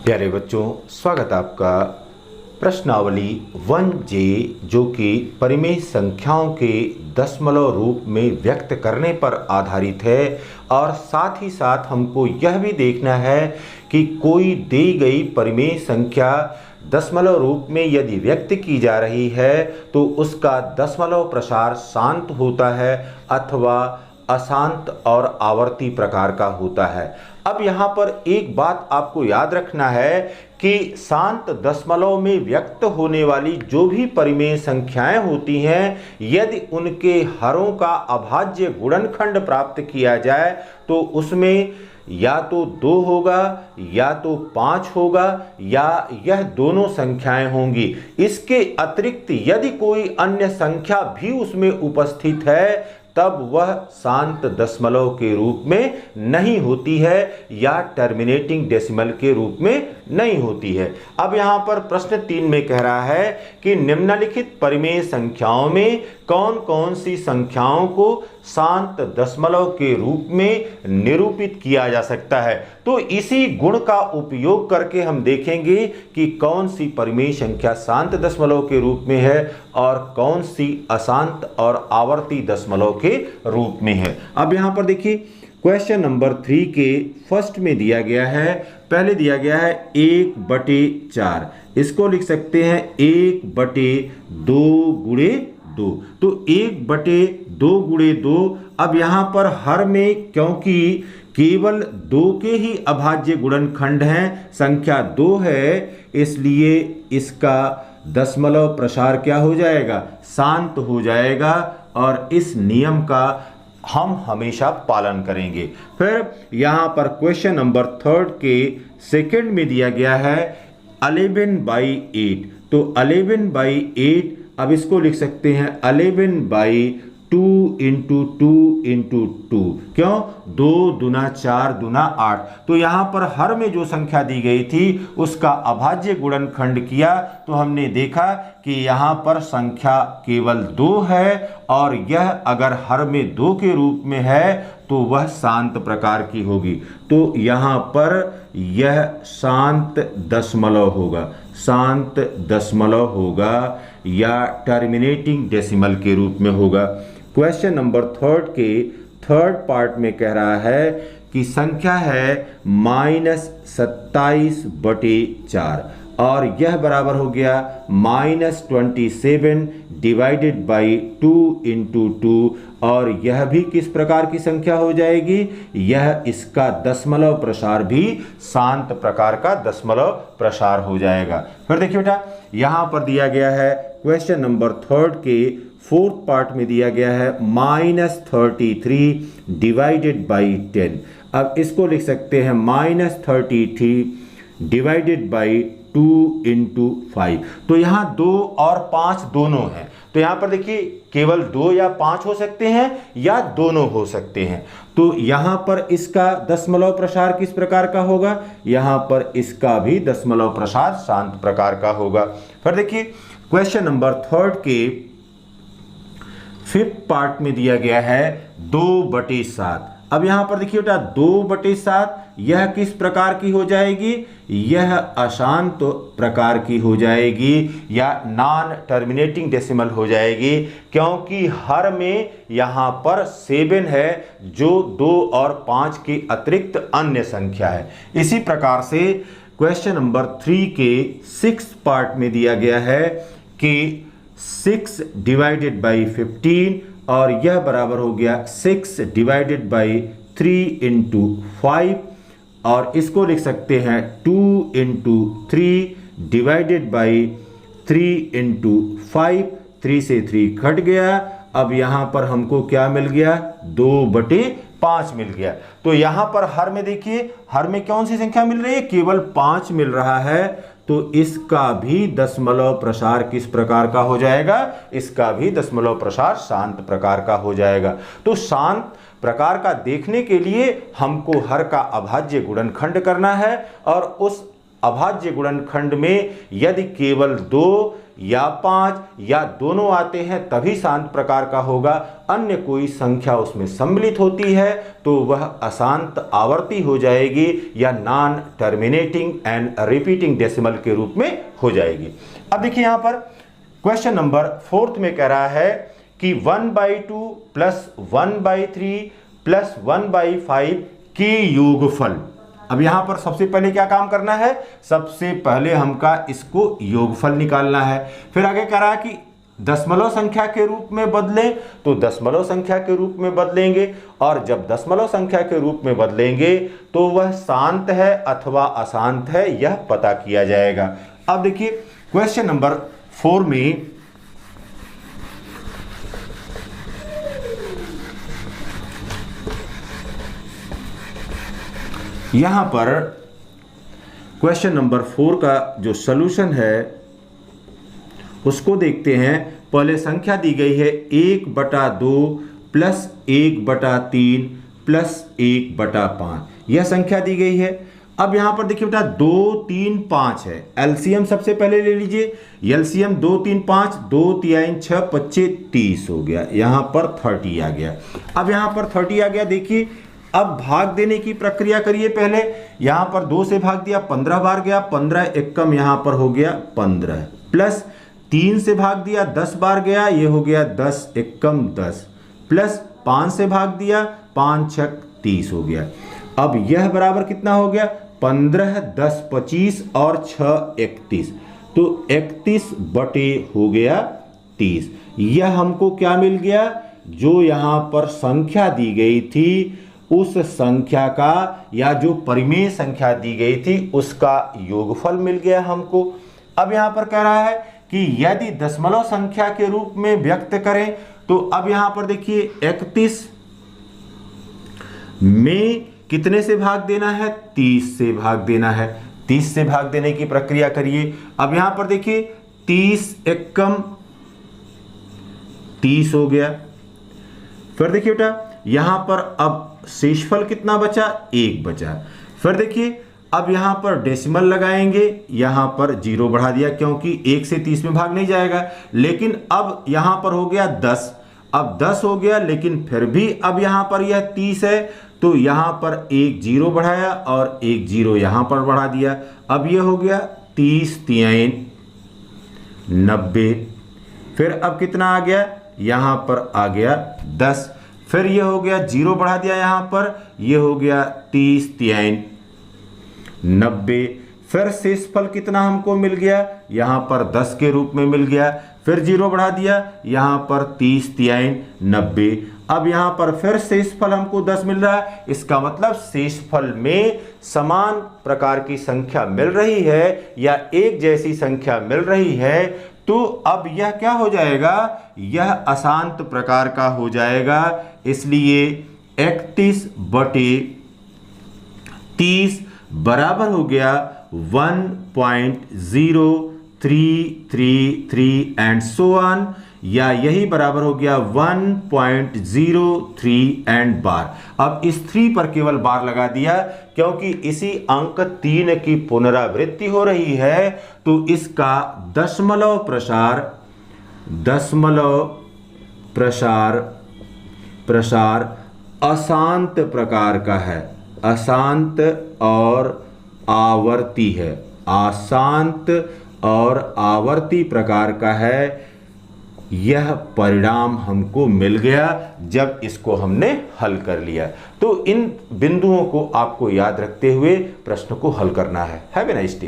प्यारे बच्चों, स्वागत है आपका प्रश्नावली 1J जो कि परिमेय संख्याओं के दशमलव रूप में व्यक्त करने पर आधारित है। और साथ ही साथ हमको यह भी देखना है कि कोई दी गई परिमेय संख्या दशमलव रूप में यदि व्यक्त की जा रही है तो उसका दशमलव प्रसार शांत होता है अथवा अशांत और आवर्ती प्रकार का होता है। अब यहाँ पर एक बात आपको याद रखना है कि शांत दशमलव में व्यक्त होने वाली जो भी परिमेय संख्याएं होती हैं, यदि उनके हरों का अभाज्य गुणनखंड प्राप्त किया जाए तो उसमें या तो 2 होगा या तो 5 होगा या यह दोनों संख्याएं होंगी। इसके अतिरिक्त यदि कोई अन्य संख्या भी उसमें उपस्थित है तब वह शांत दशमलव के रूप में नहीं होती है या टर्मिनेटिंग डेसिमल के रूप में नहीं होती है। अब यहाँ पर प्रश्न 3 में कह रहा है कि निम्नलिखित परिमेय संख्याओं में कौन कौन सी संख्याओं को शांत दशमलव के रूप में निरूपित किया जा सकता है। तो इसी गुण का उपयोग करके हम देखेंगे कि कौन सी परिमेय संख्या शांत दशमलव के रूप में है और कौन सी अशांत और आवर्ती दशमलव के रूप में है। अब यहाँ पर देखिए क्वेश्चन नंबर 3 के फर्स्ट में दिया गया है, पहले दिया गया है 1/4। इसको लिख सकते हैं 1/2 गुणे 2। तो 1/2 गुणे 2। अब यहाँ पर हर में क्योंकि केवल 2 के ही अभाज्य गुणनखंड हैं, संख्या 2 है, इसलिए इसका दशमलव प्रसार क्या हो जाएगा, शांत हो जाएगा। और इस नियम का हम हमेशा पालन करेंगे। फिर यहाँ पर क्वेश्चन नंबर 3 के सेकंड में दिया गया है 11/8। तो 11/8, अब इसको लिख सकते हैं 11/2 × 2 × 2। क्यों? 2 दूना 4 दूना 8। तो यहाँ पर हर में जो संख्या दी गई थी उसका अभाज्य गुणनखंड किया तो हमने देखा कि यहाँ पर संख्या केवल 2 है और यह अगर हर में 2 के रूप में है तो वह शांत प्रकार की होगी। तो यहाँ पर यह शांत दशमलव होगा, शांत दशमलव होगा या टर्मिनेटिंग डेसिमल के रूप में होगा। क्वेश्चन नंबर 3 के थर्ड पार्ट में कह रहा है कि संख्या है -27/4 और यह बराबर हो गया -27 डिवाइडेड बाई 2 × 2। और यह भी किस प्रकार की संख्या हो जाएगी, यह इसका दशमलव प्रसार भी शांत प्रकार का दशमलव प्रसार हो जाएगा। फिर देखिए बेटा, यहाँ पर दिया गया है क्वेश्चन नंबर 3 के फोर्थ पार्ट में दिया गया है -33 डिवाइडेड बाई 10। अब इसको लिख सकते हैं -33 डिवाइडेड बाई 2 × 5। तो यहाँ 2 और 5 दोनों हैं। तो यहाँ पर देखिए केवल 2 या 5 हो सकते हैं या दोनों हो सकते हैं। तो यहाँ पर इसका दशमलव प्रसार किस प्रकार का होगा, यहाँ पर इसका भी दशमलव प्रसार शांत प्रकार का होगा। फिर देखिए क्वेश्चन नंबर 3 के 5th पार्ट में दिया गया है 2/7। अब यहां पर देखिए बेटा 2/7 यह किस प्रकार की हो जाएगी, यह अशांत प्रकार की हो जाएगी या नॉन टर्मिनेटिंग डेसिमल हो जाएगी, क्योंकि हर में यहां पर 7 है जो 2 और 5 के अतिरिक्त अन्य संख्या है। इसी प्रकार से क्वेश्चन नंबर 3 के 6th पार्ट में दिया गया है कि 6 डिवाइडेड बाई 15 और यह बराबर हो गया 6 डिवाइडेड बाई 3 × 5। और इसको लिख सकते हैं 2 × 3 डिवाइडेड बाई 3 × 5। 3 से 3 कट गया। अब यहाँ पर हमको क्या मिल गया, 2/5 मिल गया। तो यहाँ पर हर में देखिए, हर में कौन सी संख्या मिल रही है, केवल 5 मिल रहा है। तो इसका भी दशमलव प्रसार किस प्रकार का हो जाएगा, इसका भी दशमलव प्रसार शांत प्रकार का हो जाएगा। तो शांत प्रकार का देखने के लिए हमको हर का अभाज्य गुणनखंड करना है और उस अभाज्य गुणनखंड में यदि केवल 2 या 5 या दोनों आते हैं तभी शांत प्रकार का होगा। अन्य कोई संख्या उसमें सम्मिलित होती है तो वह अशांत आवर्ती हो जाएगी या non terminating and repeating decimal के रूप में हो जाएगी। अब देखिए यहाँ पर क्वेश्चन नंबर 4 में कह रहा है कि 1/2 प्लस 1/3 प्लस 1/5 के योगफल। अब यहां पर सबसे पहले क्या काम करना है, सबसे पहले हमका इसको योगफल निकालना है। फिर आगे कह रहा है कि दशमलव संख्या के रूप में बदलें, तो दशमलव संख्या के रूप में बदलेंगे और जब दशमलव संख्या के रूप में बदलेंगे तो वह शांत है अथवा अशांत है यह पता किया जाएगा। अब देखिए क्वेश्चन नंबर 4 में यहां पर क्वेश्चन नंबर 4 का जो सॉल्यूशन है उसको देखते हैं। पहले संख्या दी गई है 1/2 प्लस 1/3 प्लस 1/5, यह संख्या दी गई है। अब यहां पर देखिए बेटा 2 3 5 है, एलसीएम सबसे पहले ले लीजिए। एलसीएम 2 3 5, 2 3 6 25 30 हो गया, यहां पर 30 आ गया। अब यहां पर 30 आ गया। देखिए अब भाग देने की प्रक्रिया करिए। पहले यहां पर 2 से भाग दिया, 15 बार गया, 15 एकम यहां पर हो गया 15, प्लस 3 से भाग दिया, 10 बार गया, ये हो गया 10 एकम 10, प्लस 5 से भाग दिया, 5 छक 30 हो गया। अब यह बराबर कितना हो गया, 15 10 25 और 6 31, तो 31 बटे हो गया 30। यह हमको क्या मिल गया, जो यहां पर संख्या दी गई थी उस संख्या का या जो परिमेय संख्या दी गई थी उसका योगफल मिल गया हमको। अब यहां पर कह रहा है कि यदि दशमलव संख्या के रूप में व्यक्त करें तो अब यहां पर देखिए 31 में कितने से भाग देना है, 30 से भाग देना है। 30 से भाग देने की प्रक्रिया करिए। अब यहां पर देखिए 30 एकम 30 हो गया। फिर देखिए बेटा यहां पर अब शेषफल कितना बचा, 1 बचा। फिर देखिए अब यहां पर डेसिमल लगाएंगे, यहां पर 0 बढ़ा दिया क्योंकि 1 से 30 में भाग नहीं जाएगा। लेकिन अब यहां पर हो गया 10, अब 10 हो गया, लेकिन फिर भी अब यहां पर यह 30 है तो यहां पर 1 0 बढ़ाया और 1 0 यहां पर बढ़ा दिया। अब यह हो गया 30 3 90। फिर अब कितना आ गया, यहां पर आ गया 10। फिर ये हो गया 0 बढ़ा दिया यहां पर, ये हो गया 30 3 90। फिर शेषफल कितना हमको मिल गया, यहां पर 10 के रूप में मिल गया। फिर 0 बढ़ा दिया, यहां पर 30 3 90। अब यहां पर फिर शेषफल हमको 10 मिल रहा है। इसका मतलब शेषफल में समान प्रकार की संख्या मिल रही है या एक जैसी संख्या मिल रही है, तो अब यह क्या हो जाएगा, यह अशांत प्रकार का हो जाएगा। इसलिए 31 बटे 30 बराबर हो गया 1.0333 एंड सो ऑन, या यही बराबर हो गया 1.03 एंड बार। अब इस 3 पर केवल बार लगा दिया क्योंकि इसी अंक 3 की पुनरावृत्ति हो रही है, तो इसका दशमलव प्रसार अशांत प्रकार का है, अशांत और आवर्ती है, अशांत और आवर्ती प्रकार का है। यह परिणाम हमको मिल गया जब इसको हमने हल कर लिया। तो इन बिंदुओं को आपको याद रखते हुए प्रश्न को हल करना है। Have a nice day.